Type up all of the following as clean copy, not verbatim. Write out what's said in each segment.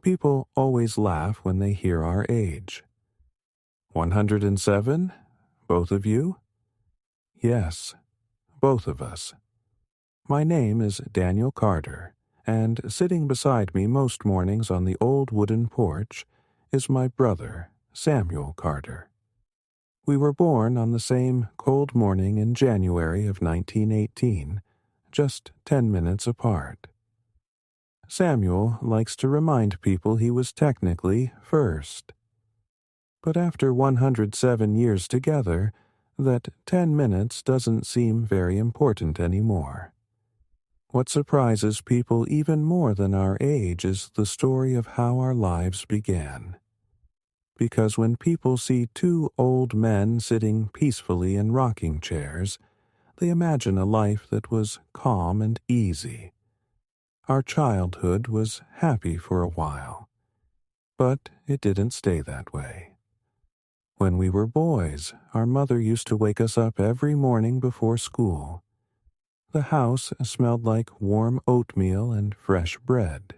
People always laugh when they hear our age. 107? Both of you? Yes, both of us. My name is Daniel Carter, and sitting beside me most mornings on the old wooden porch is my brother, Samuel Carter. We were born on the same cold morning in January of 1918, just 10 minutes apart. Samuel likes to remind people he was technically first. But after 107 years together, that 10 minutes doesn't seem very important anymore. What surprises people even more than our age is the story of how our lives began. Because when people see two old men sitting peacefully in rocking chairs, they imagine a life that was calm and easy. Our childhood was happy for a while, but it didn't stay that way. When we were boys, our mother used to wake us up every morning before school. The house smelled like warm oatmeal and fresh bread.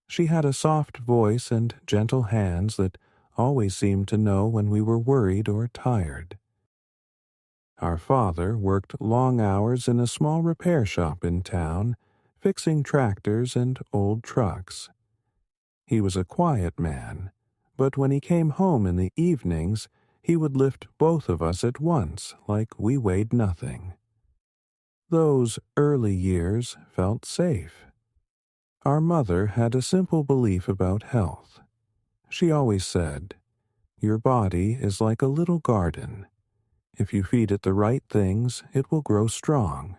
She had a soft voice and gentle hands that always seemed to know when we were worried or tired. Our father worked long hours in a small repair shop in town, fixing tractors and old trucks. He was a quiet man, but when he came home in the evenings, he would lift both of us at once like we weighed nothing. Those early years felt safe. Our mother had a simple belief about health. She always said, "Your body is like a little garden. If you feed it the right things, it will grow strong."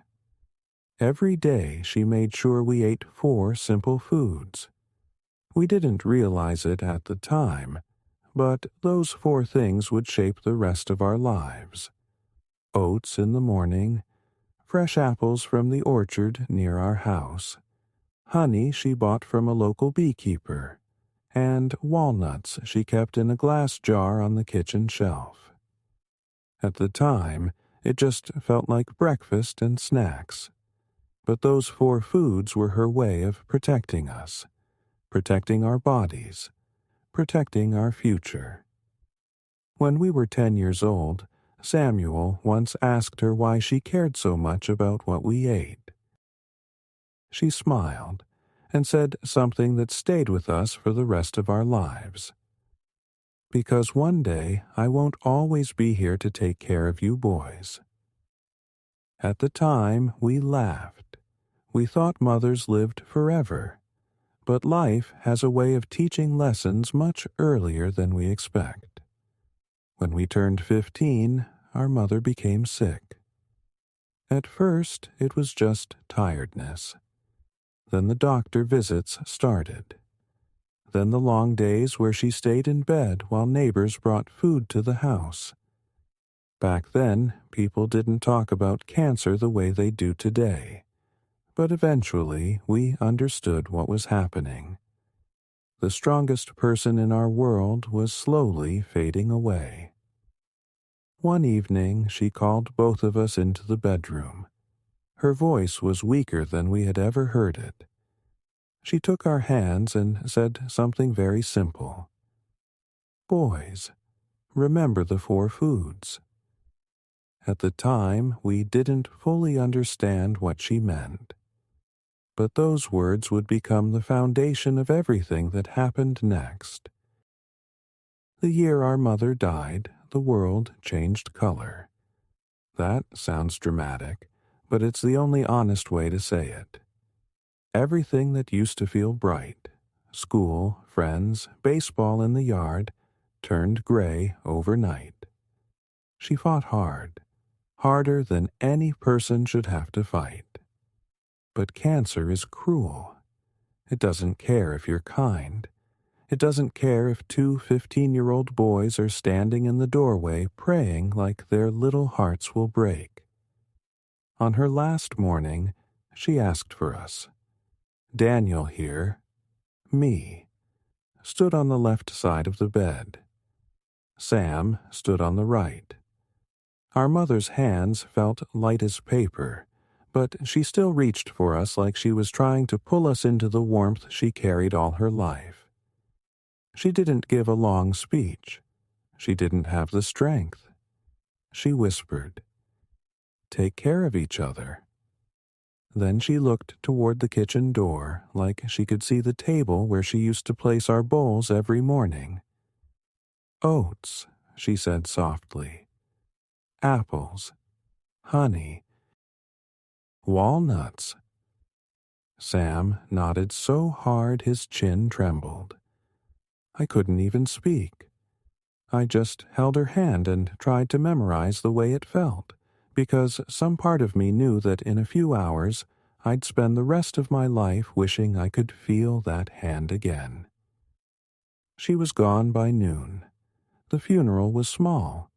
Every day she made sure we ate 4 simple foods. We didn't realize it at the time, but those 4 things would shape the rest of our lives. Oats in the morning, fresh apples from the orchard near our house, honey she bought from a local beekeeper, and walnuts she kept in a glass jar on the kitchen shelf. At the time, it just felt like breakfast and snacks. But those 4 foods were her way of protecting us, protecting our bodies, protecting our future. When we were 10 years old, Samuel once asked her why she cared so much about what we ate. She smiled and said something that stayed with us for the rest of our lives. "Because one day I won't always be here to take care of you boys." At the time, we laughed. We thought mothers lived forever. But life has a way of teaching lessons much earlier than we expect. When we turned 15, our mother became sick. At first, it was just tiredness. Then the doctor visits started. Then the long days where she stayed in bed while neighbors brought food to the house. Back then, people didn't talk about cancer the way they do today. But eventually, we understood what was happening. The strongest person in our world was slowly fading away. One evening, she called both of us into the bedroom. Her voice was weaker than we had ever heard it. She took our hands and said something very simple. "Boys, remember the 4 foods." At the time, we didn't fully understand what she meant. But those words would become the foundation of everything that happened next. The year our mother died, the world changed color. That sounds dramatic, but it's the only honest way to say it. Everything that used to feel bright, school, friends, baseball in the yard, turned gray overnight. She fought hard, harder than any person should have to fight. But cancer is cruel. It doesn't care if you're kind. It doesn't care if 2 15-year-old boys are standing in the doorway praying like their little hearts will break. On her last morning, she asked for us. Daniel here, me, stood on the left side of the bed. Sam stood on the right. Our mother's hands felt light as paper, but she still reached for us like she was trying to pull us into the warmth she carried all her life. She didn't give a long speech. She didn't have the strength. She whispered, "Take care of each other." Then she looked toward the kitchen door like she could see the table where she used to place our bowls every morning. "Oats," she said softly. "Apples. Honey. Walnuts." Sam nodded so hard his chin trembled. I couldn't even speak. I just held her hand and tried to memorize the way it felt, because some part of me knew that in a few hours I'd spend the rest of my life wishing I could feel that hand again. She was gone by noon. The funeral was small.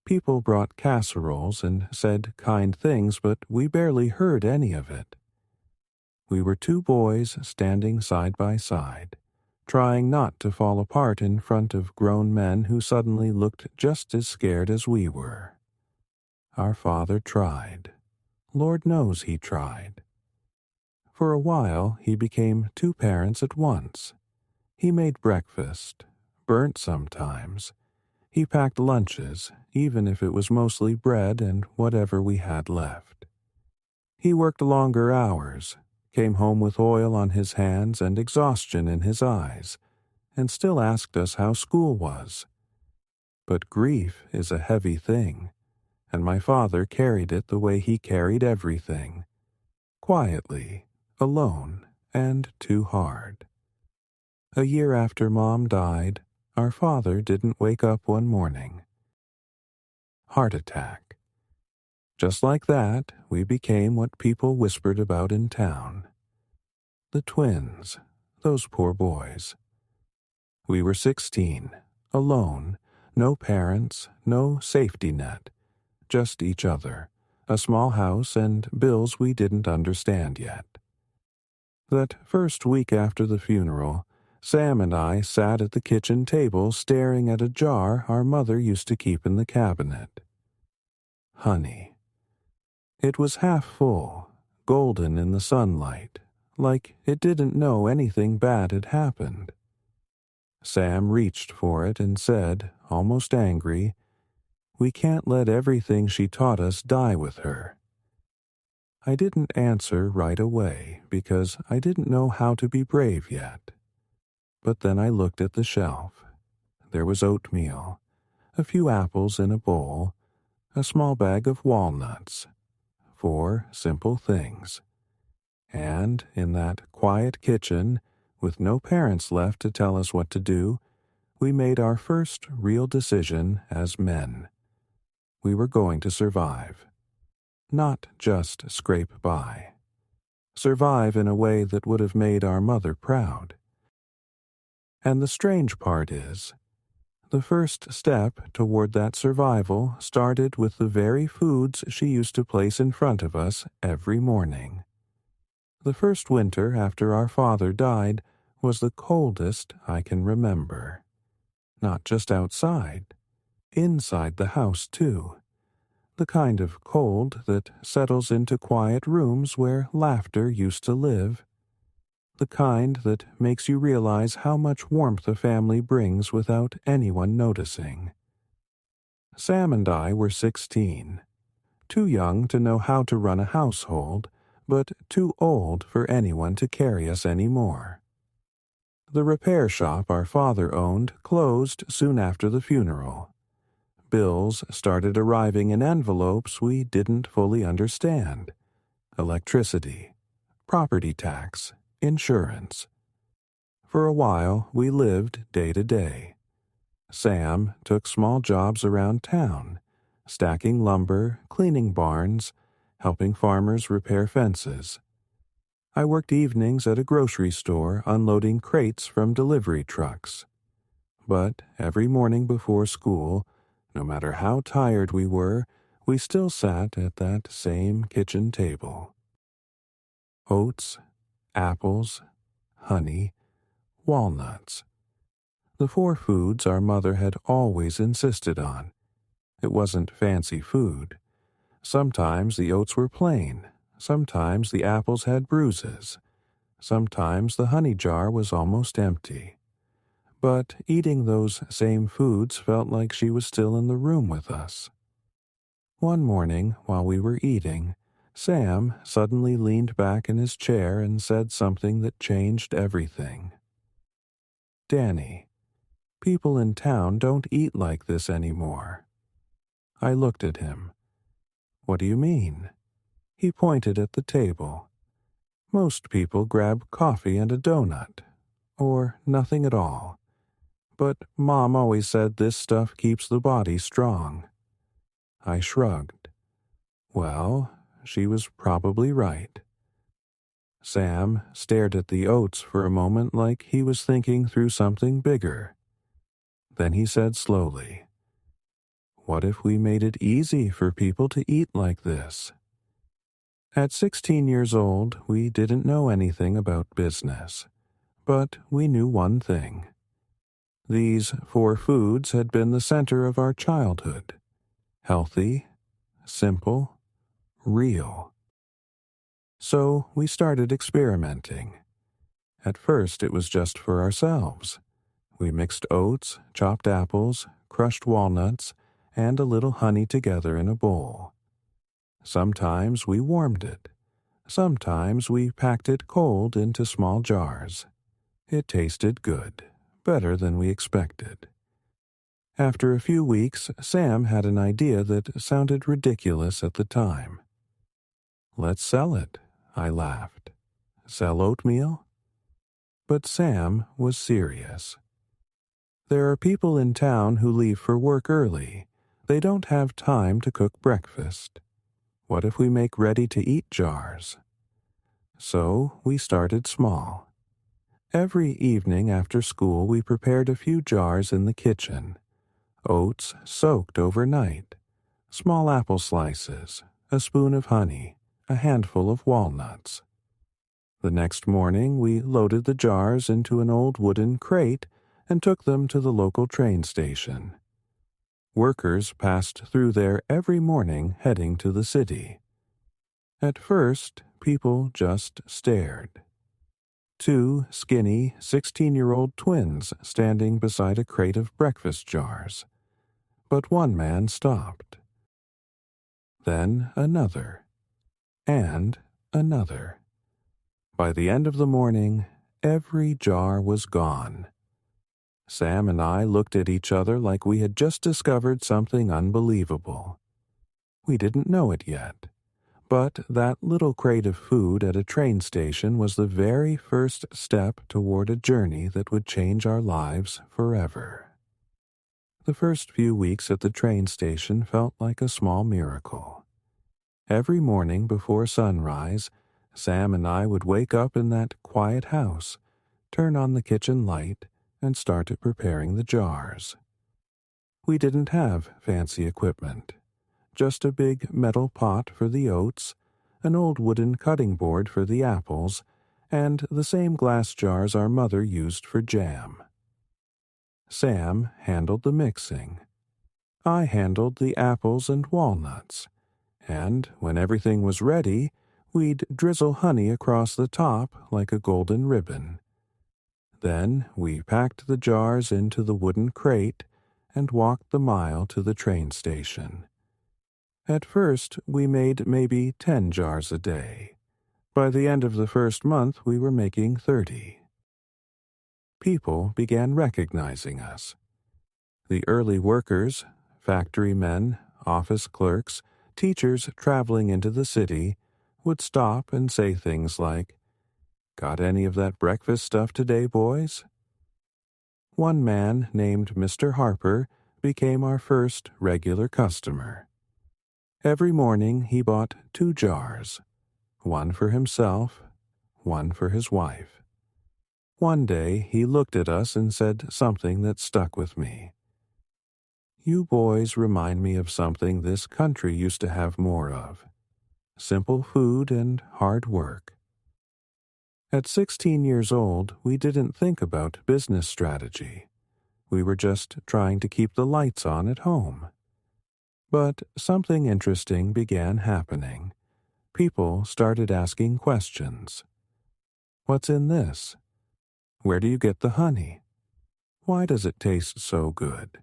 People brought casseroles and said kind things, but we barely heard any of it. We were two boys standing side by side, trying not to fall apart in front of grown men who suddenly looked just as scared as we were. Our father tried. Lord knows he tried. For a while he became two parents at once. He made breakfast, burnt sometimes. He packed lunches, even if it was mostly bread and whatever we had left. He worked longer hours, came home with oil on his hands and exhaustion in his eyes, and still asked us how school was. But grief is a heavy thing, and my father carried it the way he carried everything, quietly, alone, and too hard. A year after Mom died, our father didn't wake up one morning. Heart attack. Just like that, we became what people whispered about in town. The twins, those poor boys. We were 16, alone, no parents, no safety net, just each other, a small house, and bills we didn't understand yet. That first week after the funeral, Sam and I sat at the kitchen table staring at a jar our mother used to keep in the cabinet. Honey. It was half full, golden in the sunlight, like it didn't know anything bad had happened. Sam reached for it and said, almost angry, "We can't let everything she taught us die with her." I didn't answer right away because I didn't know how to be brave yet. But then I looked at the shelf. There was oatmeal, a few apples in a bowl, a small bag of walnuts. 4 simple things. And in that quiet kitchen, with no parents left to tell us what to do, we made our first real decision as men. We were going to survive. Not just scrape by. Survive in a way that would have made our mother proud. And the strange part is, the first step toward that survival started with the very foods she used to place in front of us every morning. The first winter after our father died was the coldest I can remember. Not just outside, inside the house too. The kind of cold that settles into quiet rooms where laughter used to live. The kind that makes you realize how much warmth a family brings without anyone noticing. Sam and I were 16, too young to know how to run a household, but too old for anyone to carry us anymore. The repair shop our father owned closed soon after the funeral. Bills started arriving in envelopes we didn't fully understand. Electricity, property tax, insurance. For a while, we lived day to day. Sam took small jobs around town, stacking lumber, cleaning barns, helping farmers repair fences. I worked evenings at a grocery store unloading crates from delivery trucks. But every morning before school, no matter how tired we were, we still sat at that same kitchen table. Oats, apples, honey, walnuts. The 4 foods our mother had always insisted on. It wasn't fancy food. Sometimes the oats were plain. Sometimes the apples had bruises. Sometimes the honey jar was almost empty. but eating those same foods felt like she was still in the room with us. One morning, while we were eating, Sam suddenly leaned back in his chair and said something that changed everything. "Danny, people in town don't eat like this anymore." I looked at him. "What do you mean?" He pointed at the table. "Most people grab coffee and a donut, or nothing at all. But Mom always said this stuff keeps the body strong." I shrugged. Well, she was probably right. Sam stared at the oats for a moment like he was thinking through something bigger. Then he said slowly, "What if we made it easy for people to eat like this?" At 16 years old, we didn't know anything about business, but we knew one thing. These 4 foods had been the center of our childhood. Healthy, simple, real. So we started experimenting. At first it was just for ourselves. We mixed oats, chopped apples, crushed walnuts, and a little honey together in a bowl. Sometimes we warmed it. Sometimes we packed it cold into small jars. It tasted good, better than we expected. After a few weeks, Sam had an idea that sounded ridiculous at the time. "Let's sell it," I laughed. "Sell oatmeal?" But Sam was serious. "There are people in town who leave for work early. They don't have time to cook breakfast. What if we make ready-to-eat jars?" So we started small. Every evening after school we prepared a few jars in the kitchen. Oats soaked overnight, small apple slices, a spoon of honey, a handful of walnuts. The next morning we loaded the jars into an old wooden crate and took them to the local train station. Workers passed through there every morning heading to the city. At first, people just stared. 2 skinny 16-year-old twins standing beside a crate of breakfast jars. But one man stopped. Then another. And another. By the end of the morning, every jar was gone. Sam and I looked at each other like we had just discovered something unbelievable. We didn't know it yet, but that little crate of food at a train station was the very first step toward a journey that would change our lives forever. The first few weeks at the train station felt like a small miracle. Every morning before sunrise, Sam and I would wake up in that quiet house, turn on the kitchen light, and started preparing the jars. We didn't have fancy equipment, just a big metal pot for the oats, an old wooden cutting board for the apples, and the same glass jars our mother used for jam. Sam handled the mixing. I handled the apples and walnuts, and when everything was ready, we'd drizzle honey across the top like a golden ribbon. Then we packed the jars into the wooden crate and walked the mile to the train station. At first, we made maybe 10 jars a day. By the end of the first month, we were making 30. People began recognizing us. The early workers, factory men, office clerks, teachers traveling into the city, would stop and say things like, "Got any of that breakfast stuff today, boys?" One man named Mr. Harper became our first regular customer. Every morning he bought 2 jars, one for himself, one for his wife. One day he looked at us and said something that stuck with me. "You boys remind me of something this country used to have more of. Simple food and hard work." At 16 years old, we didn't think about business strategy. We were just trying to keep the lights on at home. But something interesting began happening. People started asking questions. "What's in this? Where do you get the honey? "Why does it taste so good?"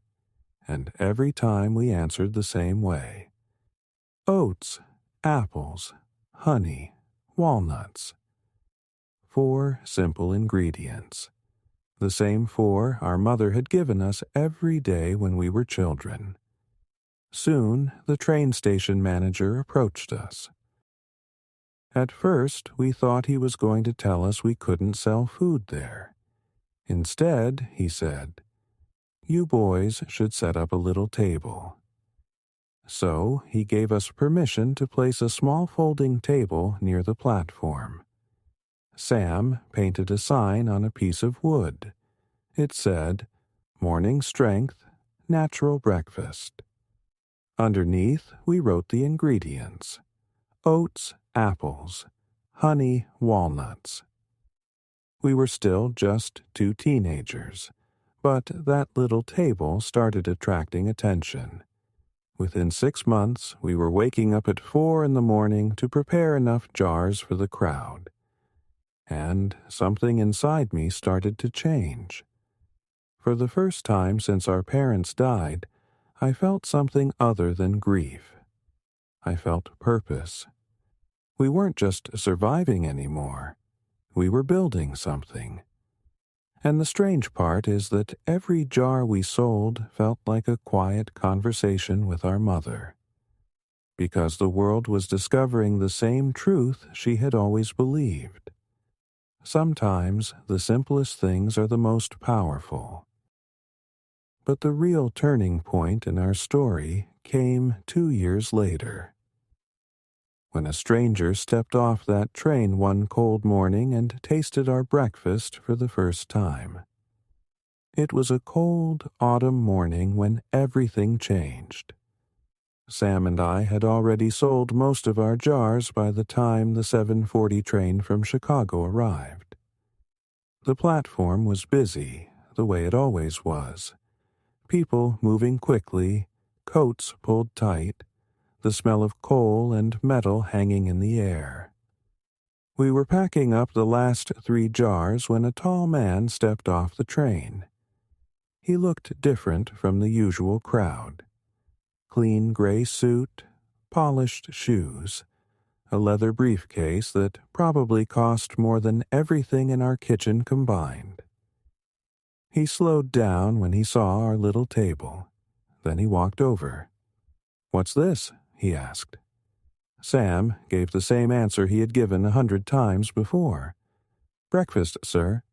And every time we answered the same way. Oats, apples, honey, walnuts. 4 simple ingredients. The same 4 our mother had given us every day when we were children. Soon, the train station manager approached us. At first, we thought he was going to tell us we couldn't sell food there. Instead, he said, "You boys should set up a little table." So, he gave us permission to place a small folding table near the platform. Sam painted a sign on a piece of wood. It said, "Morning Strength, Natural Breakfast." Underneath, we wrote the ingredients: oats, apples, honey, walnuts. We were still just 2 teenagers, but that little table started attracting attention. Within 6 months, we were waking up at 4 in the morning to prepare enough jars for the crowd. And something inside me started to change. For the first time since our parents died, I felt something other than grief. I felt purpose. We weren't just surviving anymore. We were building something. And the strange part is that every jar we sold felt like a quiet conversation with our mother. Because the world was discovering the same truth she had always believed. Sometimes the simplest things are the most powerful. But the real turning point in our story came 2 years later. When a stranger stepped off that train one cold morning and tasted our breakfast for the first time. It was a cold autumn morning when everything changed. Sam and I had already sold most of our jars by the time the 7:40 train from Chicago arrived. The platform was busy, the way it always was. People moving quickly, coats pulled tight, the smell of coal and metal hanging in the air. We were packing up the last 3 jars when a tall man stepped off the train. He looked different from the usual crowd. Clean gray suit, polished shoes, a leather briefcase that probably cost more than everything in our kitchen combined. He slowed down when he saw our little table. Then he walked over. "What's this?" he asked. Sam gave the same answer he had given 100 times before. "Breakfast, sir."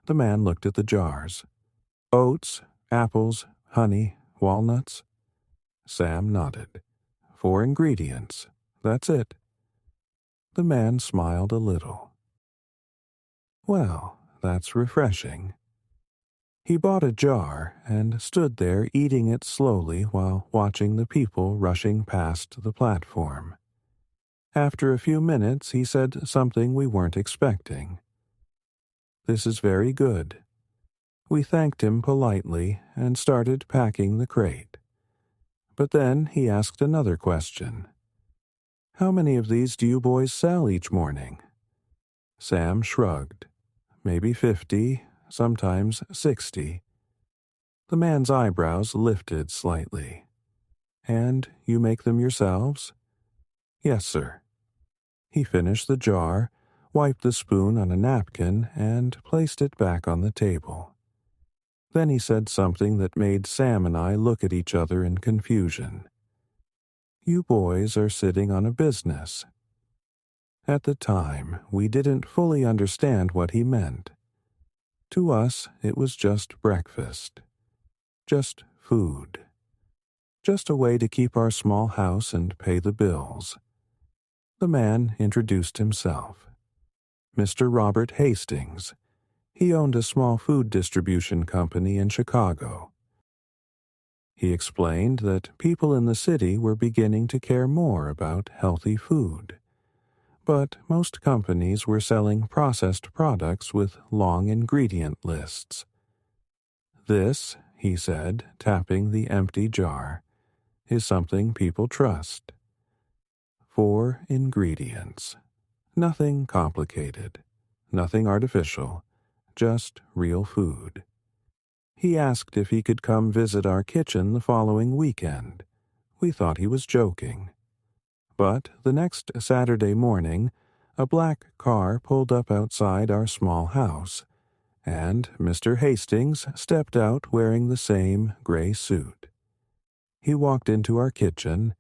The man looked at the jars. "Oats, apples, honey, walnuts?" Sam nodded. 4 ingredients. That's it. The man smiled a little. "Well, that's refreshing." He bought a jar and stood there eating it slowly while watching the people rushing past the platform. After a few minutes, he said something we weren't expecting. "This is very good." We thanked him politely and started packing the crate. But then he asked another question. "How many of these do you boys sell each morning?" Sam shrugged. "Maybe 50, sometimes 60. The man's eyebrows lifted slightly. "And you make them yourselves?" "Yes, sir." He finished the jar, wiped the spoon on a napkin, and placed it back on the table. Then he said something that made Sam and I look at each other in confusion. "You boys are sitting on a business." At the time, we didn't fully understand what he meant. To us, it was just breakfast. Just food. Just a way to keep our small house and pay the bills. The man introduced himself. Mr. Robert Hastings. He owned a small food distribution company in Chicago. He explained that people in the city were beginning to care more about healthy food. But most companies were selling processed products with long ingredient lists. "This," he said, tapping the empty jar, "is something people trust." 4 ingredients. Nothing complicated. Nothing artificial. Just real food. He asked if he could come visit our kitchen the following weekend. We thought he was joking. But the next Saturday morning, a black car pulled up outside our small house, and Mr. Hastings stepped out wearing the same gray suit. He walked into our kitchen,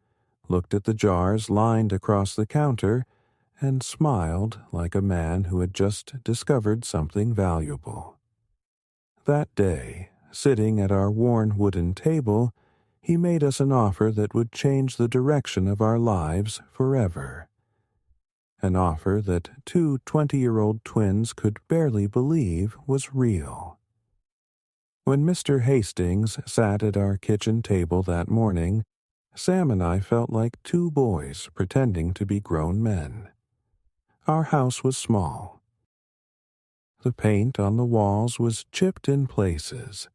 looked at the jars lined across the counter, and smiled like a man who had just discovered something valuable. That day, sitting at our worn wooden table, he made us an offer that would change the direction of our lives forever. An offer that two 20-year-old twins could barely believe was real. When Mr. Hastings sat at our kitchen table that morning, Sam and I felt like two boys pretending to be grown men. Our house was small. The paint on the walls was chipped in places.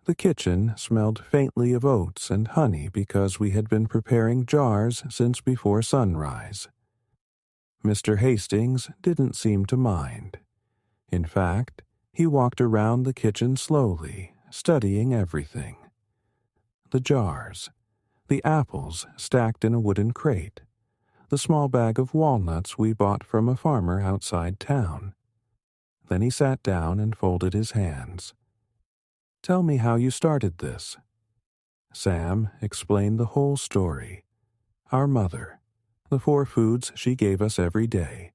The kitchen smelled faintly of oats and honey because we had been preparing jars since before sunrise. Mr. Hastings didn't seem to mind. In fact, he walked around the kitchen slowly, studying everything. The jars, the apples stacked in a wooden crate, the small bag of walnuts we bought from a farmer outside town. Then he sat down and folded his hands. "Tell me how you started this." Sam explained the whole story. Our mother, the 4 foods she gave us every day,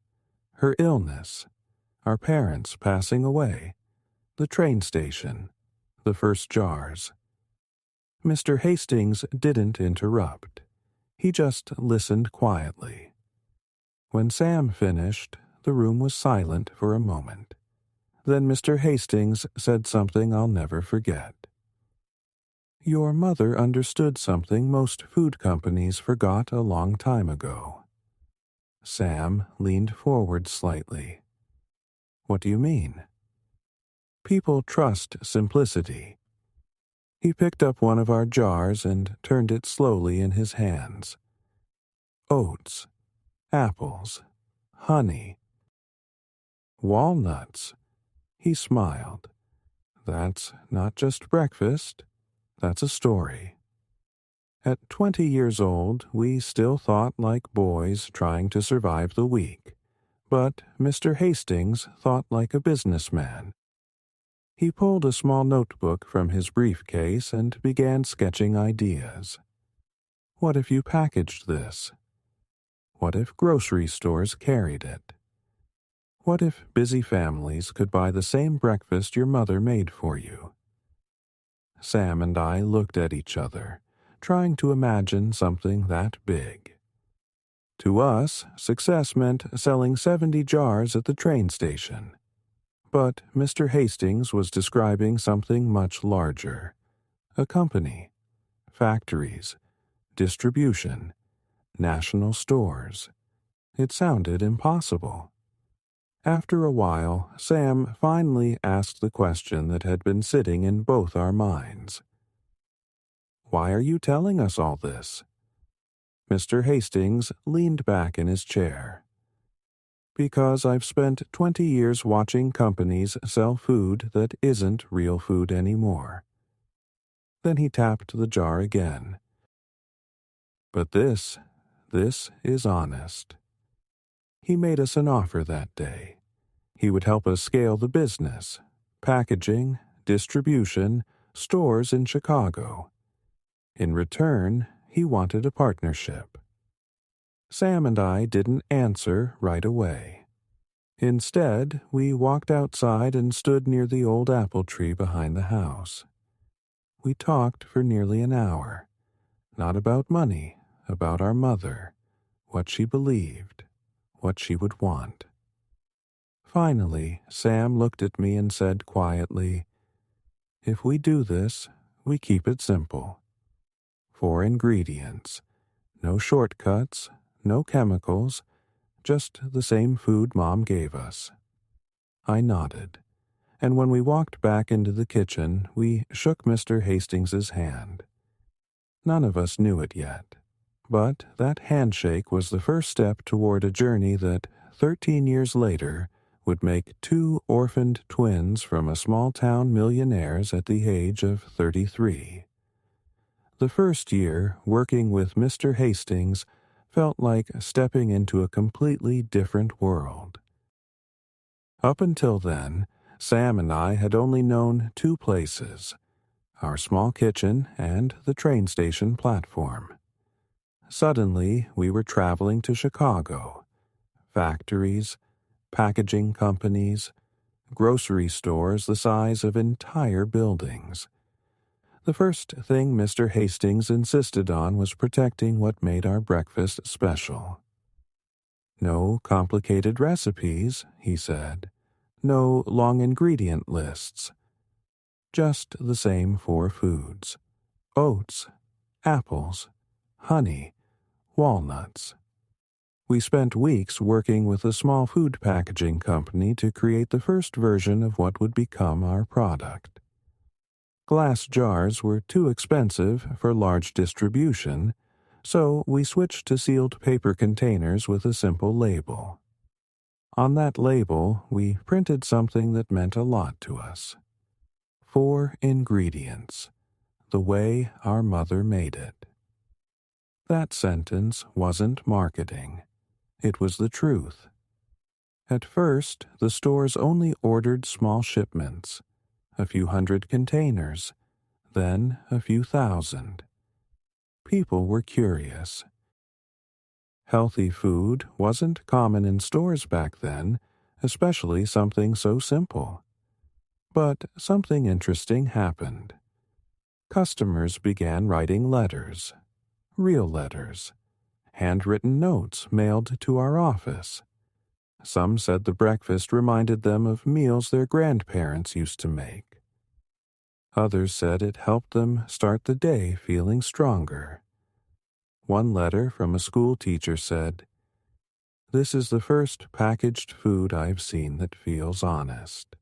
her illness, our parents passing away, the train station, the first jars. Mr. Hastings didn't interrupt. He just listened quietly. When Sam finished, the room was silent for a moment. Then Mr. Hastings said something I'll never forget. "Your mother understood something most food companies forgot a long time ago." Sam leaned forward slightly. "What do you mean?" "People trust simplicity." He picked up one of our jars and turned it slowly in his hands. Oats, apples, honey, walnuts. He smiled. "That's not just breakfast, that's a story." At 20 years old, we still thought like boys trying to survive the week, but Mr. Hastings thought like a businessman. He pulled a small notebook from his briefcase and began sketching ideas. What if you packaged this? What if grocery stores carried it? What if busy families could buy the same breakfast your mother made for you? Sam and I looked at each other, trying to imagine something that big. To us, success meant selling 70 jars at the train station. But Mr. Hastings was describing something much larger. A company, factories, distribution, national stores. It sounded impossible. After a while, Sam finally asked the question that had been sitting in both our minds. "Why are you telling us all this?" Mr. Hastings leaned back in his chair. "Because I've spent 20 years watching companies sell food that isn't real food anymore." Then he tapped the jar again. "But this is honest." He made us an offer that day. He would help us scale the business, packaging, distribution, stores in Chicago. In return, he wanted a partnership. Sam and I didn't answer right away. Instead, we walked outside and stood near the old apple tree behind the house. We talked for nearly an hour, not about money, about our mother, what she believed, what she would want. Finally, Sam looked at me and said quietly, "If we do this, we keep it simple. 4 ingredients, no shortcuts, no chemicals, just the same food Mom gave us." I nodded, and when we walked back into the kitchen, we shook Mr. Hastings's hand. None of us knew it yet, but that handshake was the first step toward a journey that, 13 years later, would make two orphaned twins from a small-town millionaires at the age of 33. The first year, working with Mr. Hastings felt like stepping into a completely different world. Up until then, Sam and I had only known two places: our small kitchen and the train station platform. Suddenly, we were traveling to Chicago. Factories, packaging companies, grocery stores the size of entire buildings. The first thing Mr. Hastings insisted on was protecting what made our breakfast special. No complicated recipes, he said. No long ingredient lists. Just the same four foods: oats, apples, honey, walnuts. We spent weeks working with a small food packaging company to create the first version of what would become our product. Glass jars were too expensive for large distribution, so we switched to sealed paper containers with a simple label. On that label, we printed something that meant a lot to us. 4 ingredients, the way our mother made it. That sentence wasn't marketing. It was the truth. At first, the stores only ordered small shipments, a few hundred containers, then a few thousand. People were curious. Healthy food wasn't common in stores back then, especially something so simple. But something interesting happened. Customers began writing letters, real letters, handwritten notes mailed to our office. Some said the breakfast reminded them of meals their grandparents used to make. Others said it helped them start the day feeling stronger. One letter from a school teacher said, "This is the first packaged food I've seen that feels honest."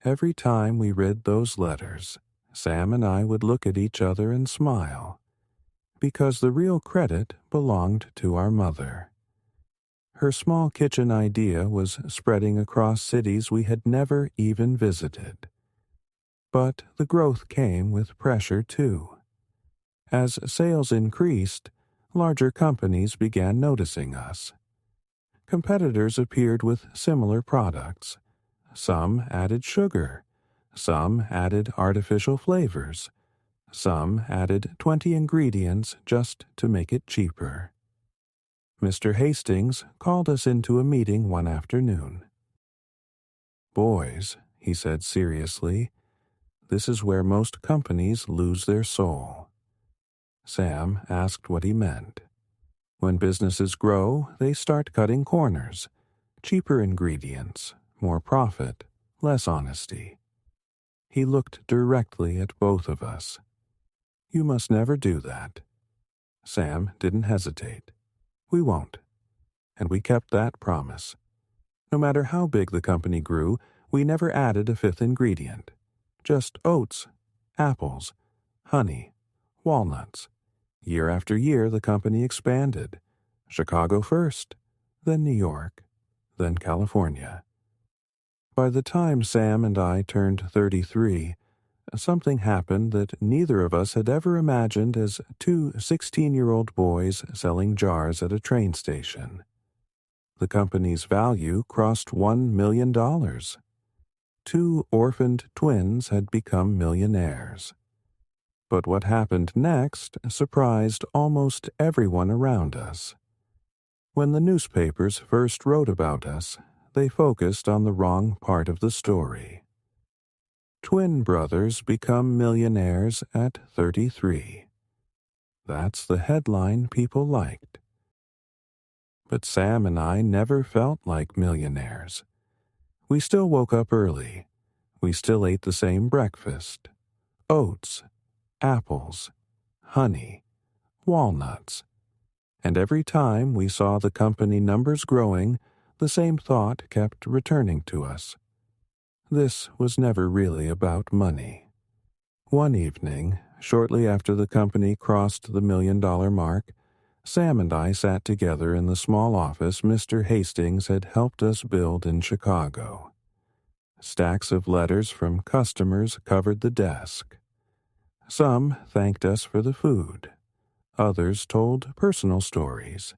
Every time we read those letters, Sam and I would look at each other and smile, because the real credit belonged to our mother. Her small kitchen idea was spreading across cities we had never even visited. But the growth came with pressure too. As sales increased, larger companies began noticing us. Competitors appeared with similar products. Some added sugar, some added artificial flavors, some added 20 ingredients just to make it cheaper. Mr. Hastings called us into a meeting one afternoon. "Boys," he said seriously, "this is where most companies lose their soul." Sam asked what he meant. When businesses grow, they start cutting corners. Cheaper ingredients, more profit, less honesty. He looked directly at both of us. "You must never do that." Sam didn't hesitate. "We won't." And we kept that promise. No matter how big the company grew, we never added a fifth ingredient. Just oats, apples, honey, walnuts. Year after year, the company expanded. Chicago first, then New York, then California. By the time Sam and I turned 33, something happened that neither of us had ever imagined as two 16-year-old boys selling jars at a train station. The company's value crossed $1 million. 2 orphaned twins had become millionaires. But what happened next surprised almost everyone around us. When the newspapers first wrote about us, they focused on the wrong part of the story. Twin brothers become millionaires at 33. That's the headline people liked. But Sam and I never felt like millionaires. We still woke up early. We still ate the same breakfast: oats, apples, honey, walnuts. And every time we saw the company numbers growing, the same thought kept returning to us. This was never really about money. One evening, shortly after the company crossed the $1 million mark, Sam and I sat together in the small office Mr. Hastings had helped us build in Chicago. Stacks of letters from customers covered the desk. Some thanked us for the food. Others told personal stories.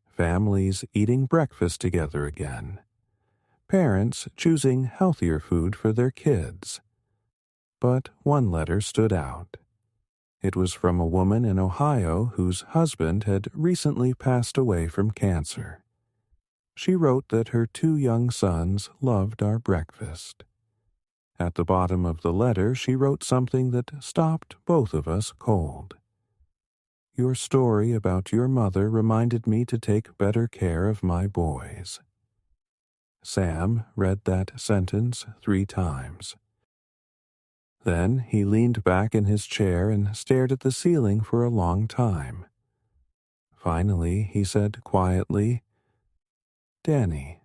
Families eating breakfast together again. Parents choosing healthier food for their kids. But one letter stood out. It was from a woman in Ohio whose husband had recently passed away from cancer. She wrote that her 2 young sons loved our breakfast. At the bottom of the letter, she wrote something that stopped both of us cold. Your story about your mother reminded me to take better care of my boys. Sam read that sentence 3 times. Then he leaned back in his chair and stared at the ceiling for a long time. Finally, he said quietly, "Danny,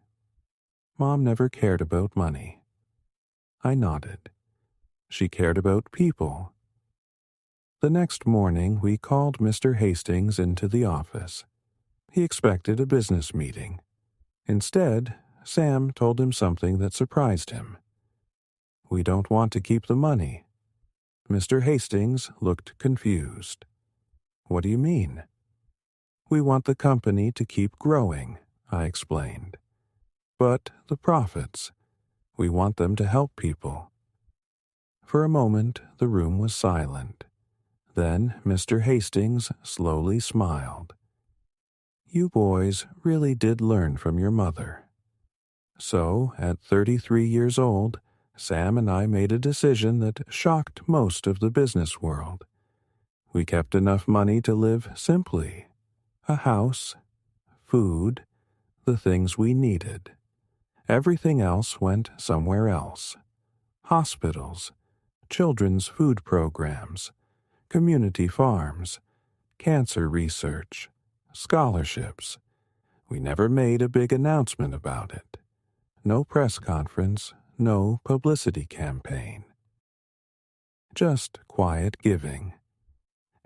Mom never cared about money." I nodded. She cared about people. The next morning, we called Mr. Hastings into the office. He expected a business meeting. Instead, Sam told him something that surprised him. "We don't want to keep the money." Mr. Hastings looked confused. "What do you mean?" "We want the company to keep growing," I explained. "But the profits, we want them to help people." For a moment, the room was silent. Then Mr. Hastings slowly smiled. "You boys really did learn from your mother." So, at 33 years old, Sam and I made a decision that shocked most of the business world. We kept enough money to live simply. A house, food, the things we needed. Everything else went somewhere else. Hospitals, children's food programs, community farms, cancer research, scholarships. We never made a big announcement about it. No press conference, no publicity campaign. Just quiet giving.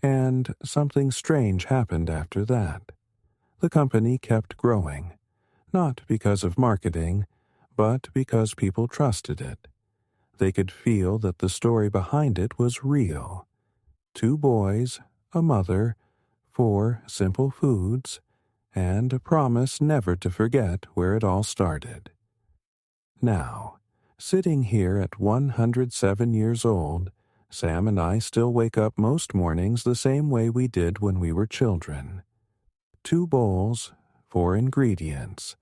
And something strange happened after that. The company kept growing, not because of marketing, but because people trusted it. They could feel that the story behind it was real. 2 boys, a mother, 4 simple foods, and a promise never to forget where it all started. Now, sitting here at 107 years old, Sam and I still wake up most mornings the same way we did when we were children. 2 bowls, 4 ingredients,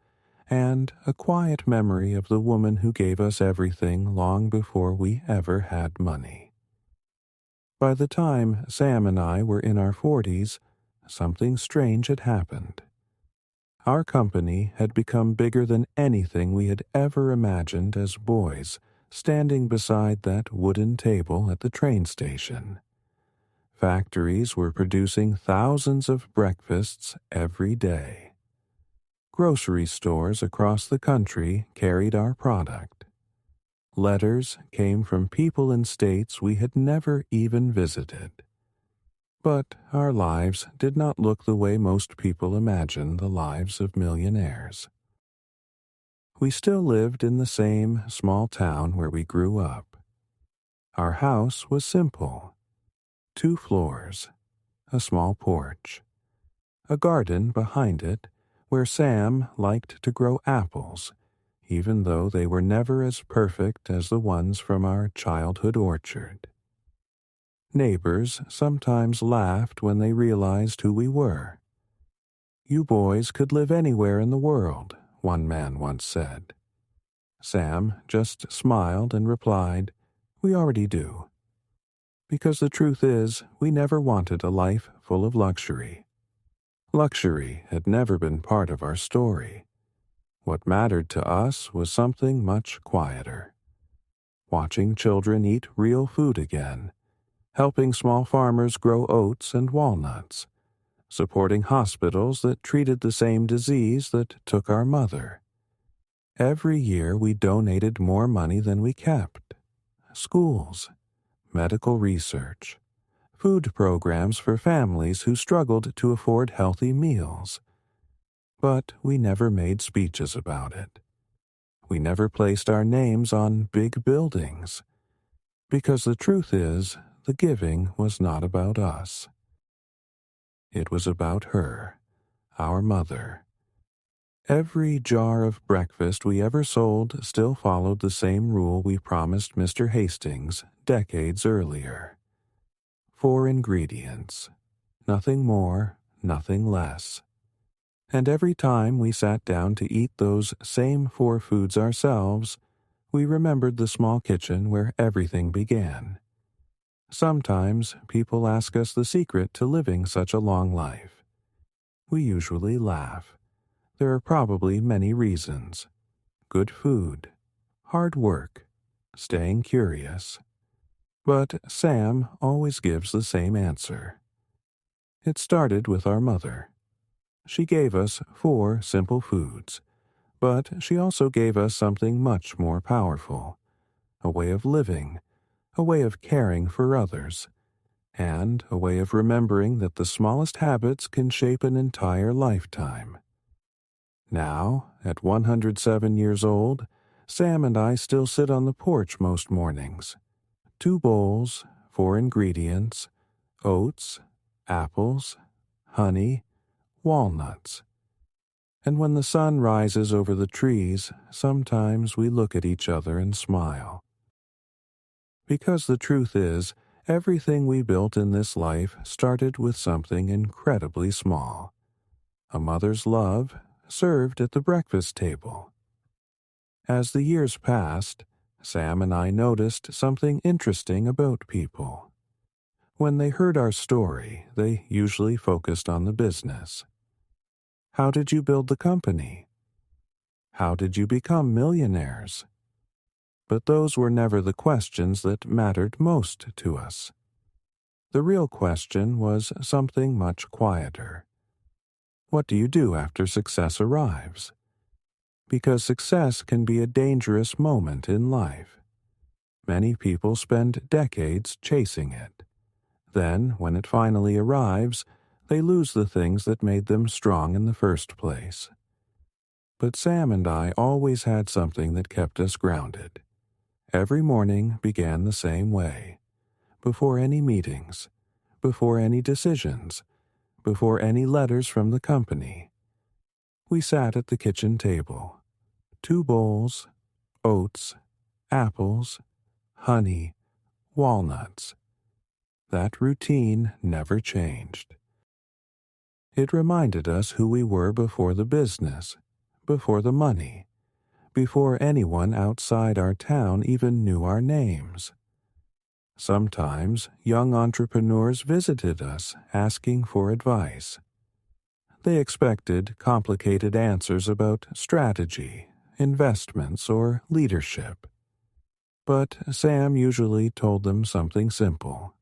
and a quiet memory of the woman who gave us everything long before we ever had money. By the time Sam and I were in our 40s, something strange had happened. Our company had become bigger than anything we had ever imagined as boys, standing beside that wooden table at the train station. Factories were producing thousands of breakfasts every day. Grocery stores across the country carried our product. Letters came from people in states we had never even visited. But our lives did not look the way most people imagine the lives of millionaires. We still lived in the same small town where we grew up. Our house was simple. 2 floors, a small porch, a garden behind it where Sam liked to grow apples, even though they were never as perfect as the ones from our childhood orchard. Neighbors sometimes laughed when they realized who we were. "You boys could live anywhere in the world," one man once said. Sam just smiled and replied, "We already do." Because the truth is, we never wanted a life full of luxury. Luxury had never been part of our story. What mattered to us was something much quieter. Watching children eat real food again, helping small farmers grow oats and walnuts, supporting hospitals that treated the same disease that took our mother. Every year we donated more money than we kept. Schools, medical research, food programs for families who struggled to afford healthy meals. But we never made speeches about it. We never placed our names on big buildings, because the truth is, the giving was not about us. It was about her, our mother. Every jar of breakfast we ever sold still followed the same rule we promised Mr. Hastings decades earlier. 4 ingredients. Nothing more, nothing less. And every time we sat down to eat those same 4 foods ourselves, we remembered the small kitchen where everything began. Sometimes people ask us the secret to living such a long life. We usually laugh. There are probably many reasons. Good food, hard work, staying curious. But Sam always gives the same answer. It started with our mother. She gave us 4 simple foods, but she also gave us something much more powerful, a way of living, a way of caring for others, and a way of remembering that the smallest habits can shape an entire lifetime. Now, at 107 years old, Sam and I still sit on the porch most mornings. 2 bowls, 4 ingredients, oats, apples, honey, walnuts. And when the sun rises over the trees, sometimes we look at each other and smile. Because the truth is, everything we built in this life started with something incredibly small. A mother's love served at the breakfast table. As the years passed, Sam and I noticed something interesting about people. When they heard our story, they usually focused on the business. How did you build the company? How did you become millionaires? But those were never the questions that mattered most to us. The real question was something much quieter. What do you do after success arrives? Because success can be a dangerous moment in life. Many people spend decades chasing it. Then, when it finally arrives, they lose the things that made them strong in the first place. But Sam and I always had something that kept us grounded. Every morning began the same way. Before any meetings, before any decisions, before any letters from the company, we sat at the kitchen table. 2 bowls, oats, apples, honey, walnuts. That routine never changed. It reminded us who we were before the business, before the money, before anyone outside our town even knew our names. Sometimes young entrepreneurs visited us asking for advice. They expected complicated answers about strategy, investments, or leadership. But Sam usually told them something simple.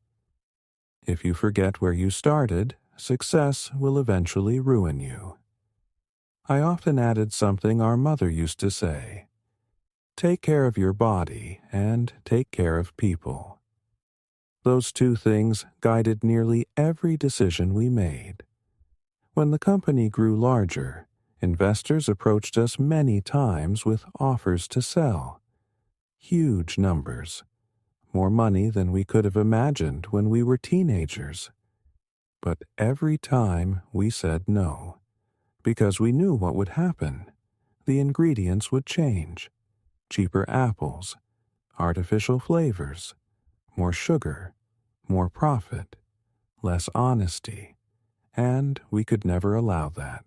If you forget where you started, success will eventually ruin you. I often added something our mother used to say. Take care of your body and take care of people. Those 2 things guided nearly every decision we made. When the company grew larger, investors approached us many times with offers to sell. Huge numbers. More money than we could have imagined when we were teenagers. But every time we said no, because we knew what would happen. The ingredients would change. Cheaper apples, artificial flavors, more sugar, more profit, less honesty, and we could never allow that.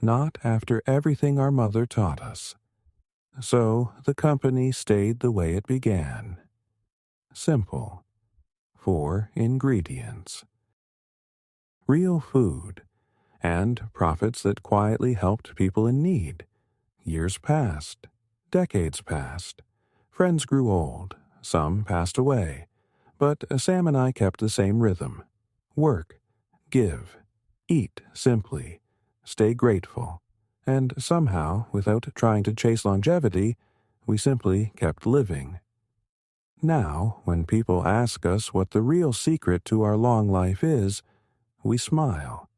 Not after everything our mother taught us. So the company stayed the way it began. Simple. 4 ingredients. Real food, and profits that quietly helped people in need. Years passed. Decades passed. Friends grew old. Some passed away. But Sam and I kept the same rhythm. Work, give, eat simply, stay grateful, and somehow, without trying to chase longevity, we simply kept living. Now, when people ask us what the real secret to our long life is, we smile,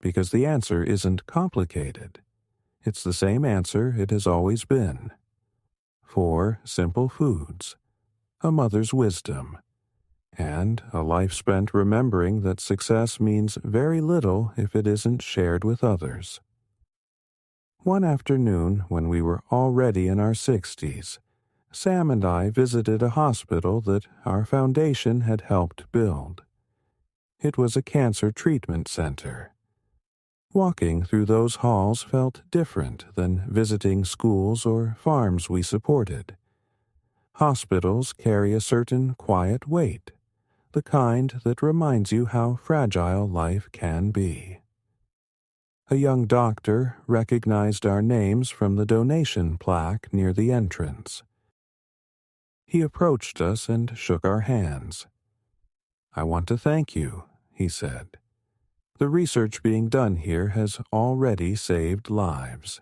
because the answer isn't complicated. It's the same answer it has always been. 4 simple foods, a mother's wisdom, and a life spent remembering that success means very little if it isn't shared with others. One afternoon, when we were already in our 60s, Sam and I visited a hospital that our foundation had helped build. It was a cancer treatment center. Walking through those halls felt different than visiting schools or farms we supported. Hospitals carry a certain quiet weight, the kind that reminds you how fragile life can be. A young doctor recognized our names from the donation plaque near the entrance. He approached us and shook our hands. "I want to thank you," he said. "The research being done here has already saved lives."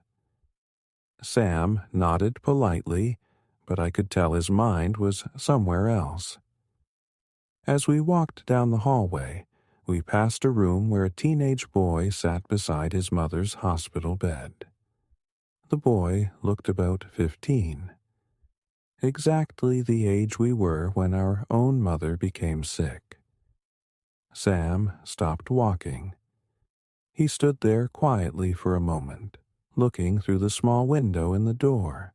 Sam nodded politely, but I could tell his mind was somewhere else. As we walked down the hallway, we passed a room where a teenage boy sat beside his mother's hospital bed. The boy looked about 15. Exactly the age we were when our own mother became sick. Sam stopped walking. He stood there quietly for a moment, looking through the small window in the door.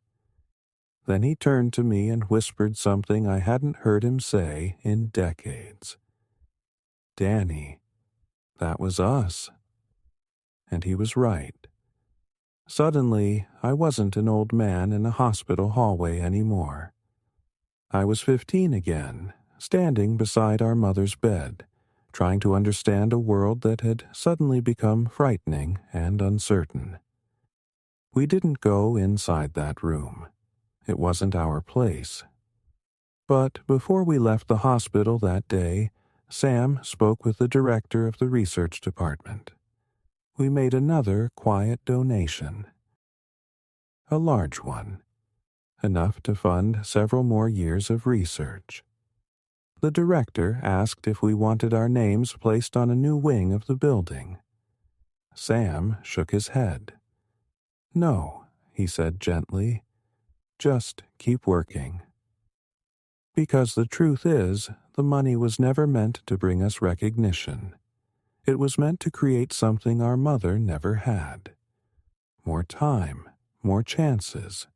Then he turned to me and whispered something I hadn't heard him say in decades. "Danny, that was us." And he was right. Suddenly, I wasn't an old man in a hospital hallway anymore. I was 15 again, standing beside our mother's bed, trying to understand a world that had suddenly become frightening and uncertain. We didn't go inside that room. It wasn't our place. But before we left the hospital that day, Sam spoke with the director of the research department. We made another quiet donation. A large one, enough to fund several more years of research. The director asked if we wanted our names placed on a new wing of the building. Sam shook his head. "No," he said gently, "just keep working." Because the truth is, the money was never meant to bring us recognition. It was meant to create something our mother never had. More time, more chances.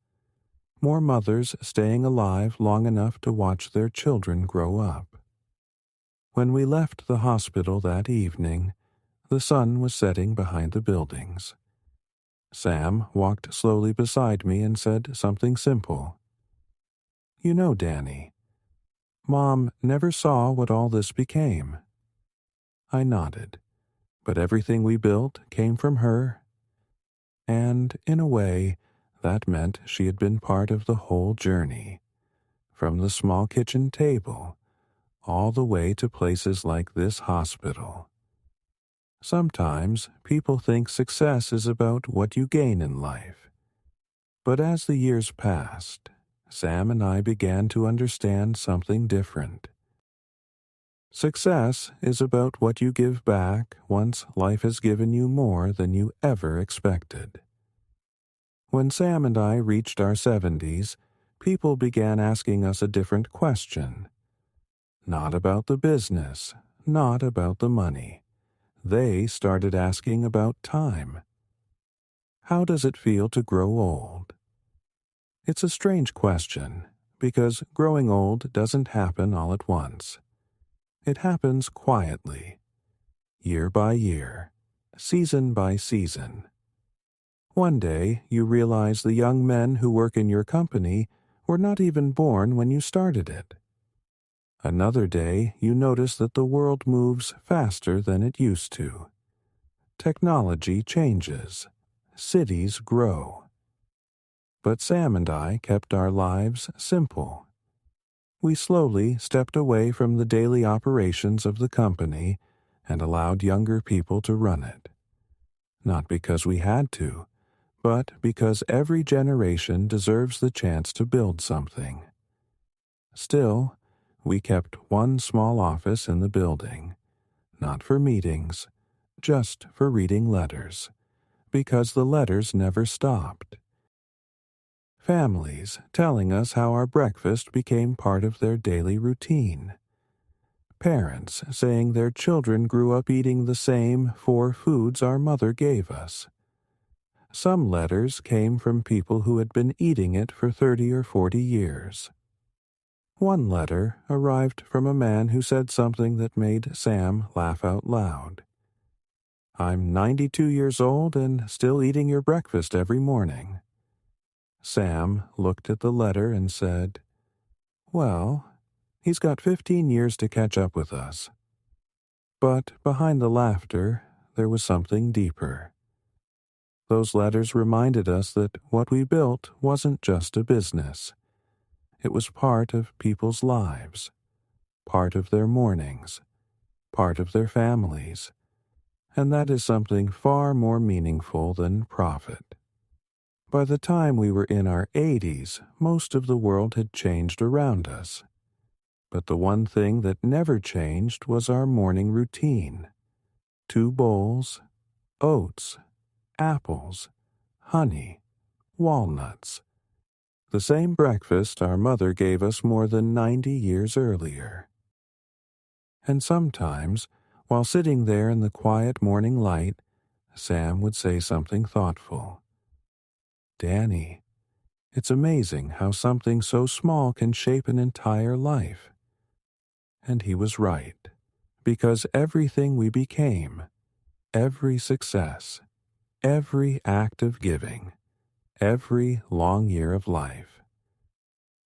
More mothers staying alive long enough to watch their children grow up. When we left the hospital that evening, the sun was setting behind the buildings. Sam walked slowly beside me and said something simple. "You know, Danny, Mom never saw what all this became." I nodded, but everything we built came from her. And, in a way, that meant she had been part of the whole journey, from the small kitchen table, all the way to places like this hospital. Sometimes people think success is about what you gain in life. But as the years passed, Sam and I began to understand something different. Success is about what you give back once life has given you more than you ever expected. When Sam and I reached our 70s, people began asking us a different question. Not about the business, not about the money. They started asking about time. How does it feel to grow old? It's a strange question, because growing old doesn't happen all at once. It happens quietly, year by year, season by season. One day, you realize the young men who work in your company were not even born when you started it. Another day, you notice that the world moves faster than it used to. Technology changes. Cities grow. But Sam and I kept our lives simple. We slowly stepped away from the daily operations of the company and allowed younger people to run it. Not because we had to, but because every generation deserves the chance to build something. Still, we kept one small office in the building, not for meetings, just for reading letters, because the letters never stopped. Families telling us how our breakfast became part of their daily routine. Parents saying their children grew up eating the same 4 foods our mother gave us. Some letters came from people who had been eating it for 30 or 40 years. One letter arrived from a man who said something that made Sam laugh out loud. "I'm 92 years old and still eating your breakfast every morning." Sam looked at the letter and said, "Well, he's got 15 years to catch up with us." But behind the laughter, there was something deeper. Those letters reminded us that what we built wasn't just a business. It was part of people's lives, part of their mornings, part of their families, and that is something far more meaningful than profit. By the time we were in our 80s, most of the world had changed around us. But the one thing that never changed was our morning routine. 2 bowls, oats, apples, honey, walnuts. The same breakfast our mother gave us more than 90 years earlier. And sometimes, while sitting there in the quiet morning light, Sam would say something thoughtful. "Danny, it's amazing how something so small can shape an entire life." And he was right, because everything we became, every success, every act of giving, every long year of life,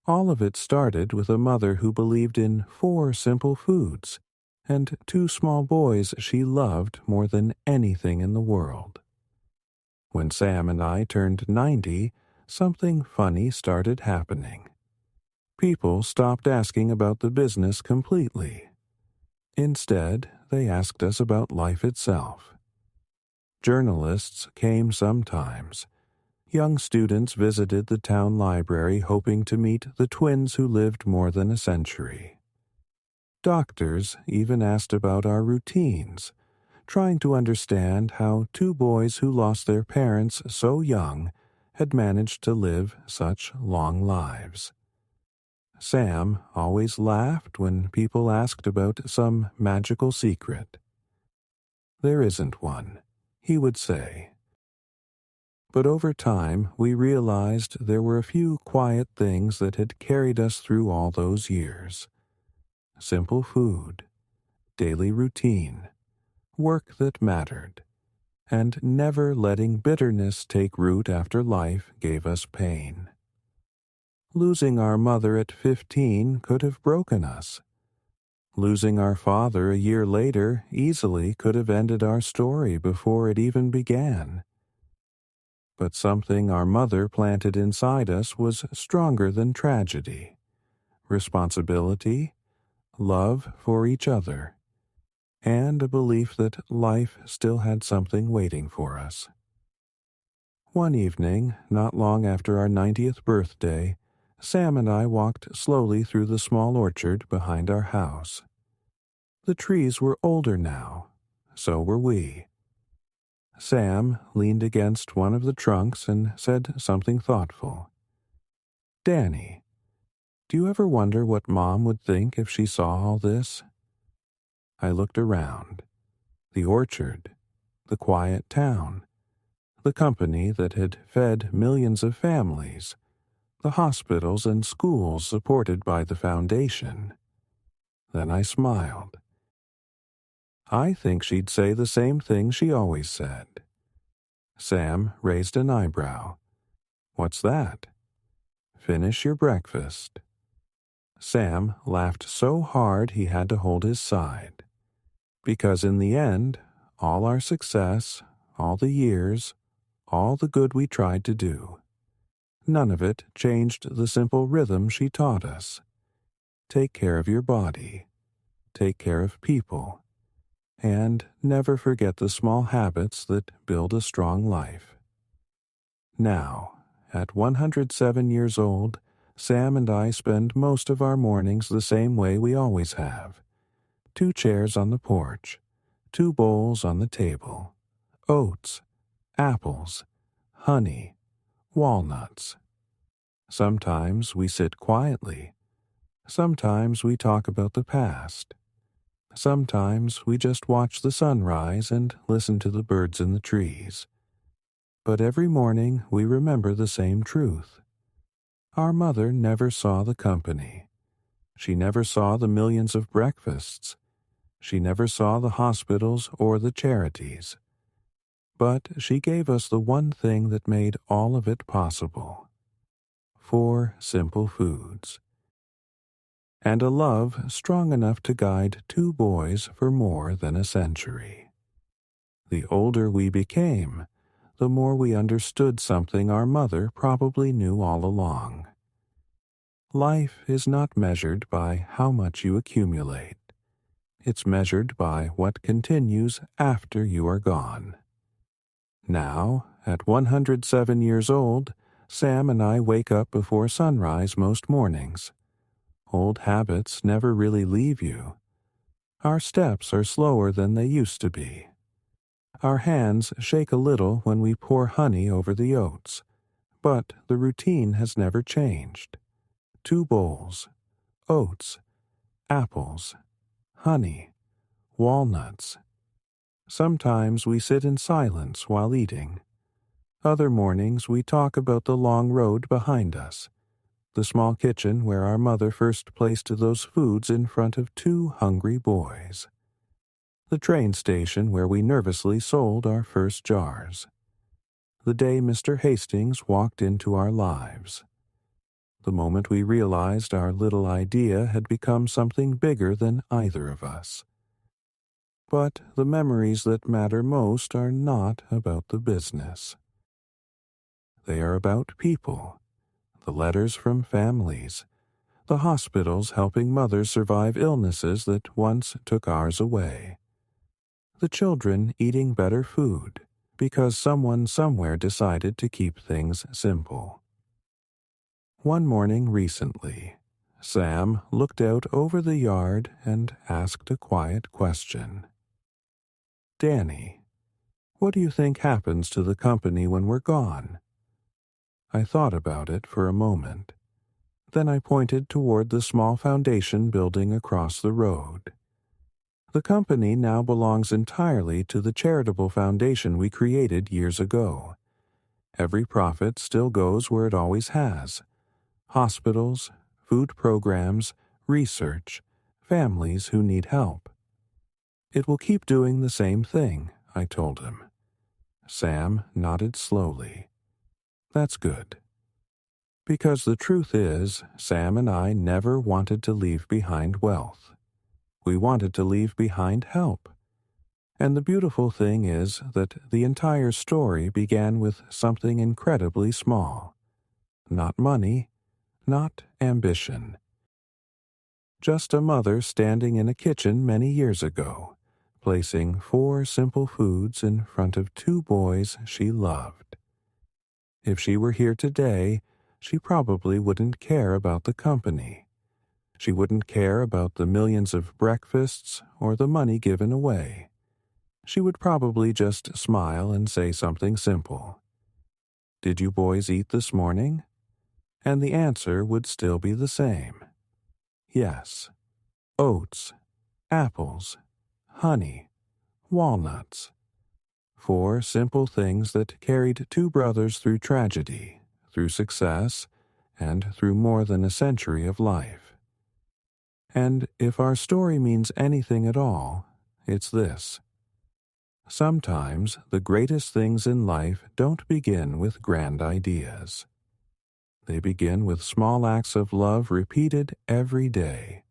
all of it started with a mother who believed in 4 simple foods and 2 small boys she loved more than anything in the world. When Sam and I turned 90, something funny started happening. People stopped asking about the business completely. Instead, they asked us about life itself. Journalists came sometimes. Young students visited the town library hoping to meet the twins who lived more than a century. Doctors even asked about our routines, trying to understand how 2 boys who lost their parents so young had managed to live such long lives. Sam always laughed when people asked about some magical secret. "There isn't one," he would say. But over time, we realized there were a few quiet things that had carried us through all those years. Simple food, daily routine, work that mattered, and never letting bitterness take root after life gave us pain. Losing our mother at 15 could have broken us. Losing our father a year later easily could have ended our story before it even began. But something our mother planted inside us was stronger than tragedy. Responsibility, love for each other, and a belief that life still had something waiting for us. One evening, not long after our 90th birthday, Sam and I walked slowly through the small orchard behind our house. The trees were older now, so were we. Sam leaned against one of the trunks and said something thoughtful. "Danny, do you ever wonder what Mom would think if she saw all this?" I looked around. The orchard, the quiet town, the company that had fed millions of families, the hospitals and schools supported by the foundation. Then I smiled. "I think she'd say the same thing she always said." Sam raised an eyebrow. "What's that?" "Finish your breakfast." Sam laughed so hard he had to hold his side. Because in the end, all our success, all the years, all the good we tried to do, none of it changed the simple rhythm she taught us. Take care of your body, take care of people, and never forget the small habits that build a strong life. Now, at 107 years old, Sam and I spend most of our mornings the same way we always have. 2 chairs on the porch, 2 bowls on the table, oats, apples, honey, walnuts. Sometimes we sit quietly. Sometimes we talk about the past. Sometimes we just watch the sunrise and listen to the birds in the trees. But every morning we remember the same truth. Our mother never saw the company. She never saw the millions of breakfasts. She never saw the hospitals or the charities. But she gave us the one thing that made all of it possible: 4 simple foods. And a love strong enough to guide 2 boys for more than a century. The older we became, the more we understood something our mother probably knew all along. Life is not measured by how much you accumulate. It's measured by what continues after you are gone. Now, at 107 years old, Sam and I wake up before sunrise most mornings. Old habits never really leave you. Our steps are slower than they used to be. Our hands shake a little when we pour honey over the oats, but the routine has never changed. 2 bowls, oats, apples, honey, walnuts. Sometimes we sit in silence while eating. Other mornings we talk about the long road behind us, the small kitchen where our mother first placed those foods in front of 2 hungry boys, the train station where we nervously sold our first jars, the day Mr. Hastings walked into our lives, the moment we realized our little idea had become something bigger than either of us. But the memories that matter most are not about the business. They are about people, the letters from families, the hospitals helping mothers survive illnesses that once took ours away, the children eating better food because someone somewhere decided to keep things simple. One morning recently, Sam looked out over the yard and asked a quiet question. "Danny, what do you think happens to the company when we're gone?" I thought about it for a moment. Then I pointed toward the small foundation building across the road. The company now belongs entirely to the charitable foundation we created years ago. Every profit still goes where it always has: hospitals, food programs, research, families who need help. It will keep doing the same thing, I told him. Sam nodded slowly. That's good. Because the truth is, Sam and I never wanted to leave behind wealth. We wanted to leave behind help. And the beautiful thing is that the entire story began with something incredibly small. Not money, not ambition. Just a mother standing in a kitchen many years ago, placing 4 simple foods in front of 2 boys she loved. If she were here today, she probably wouldn't care about the company. She wouldn't care about the millions of breakfasts or the money given away. She would probably just smile and say something simple. "Did you boys eat this morning?" And the answer would still be the same. Yes. Oats, apples, honey, walnuts. 4 simple things that carried 2 brothers through tragedy, through success, and through more than a century of life. And if our story means anything at all, it's this. Sometimes the greatest things in life don't begin with grand ideas. They begin with small acts of love repeated every day.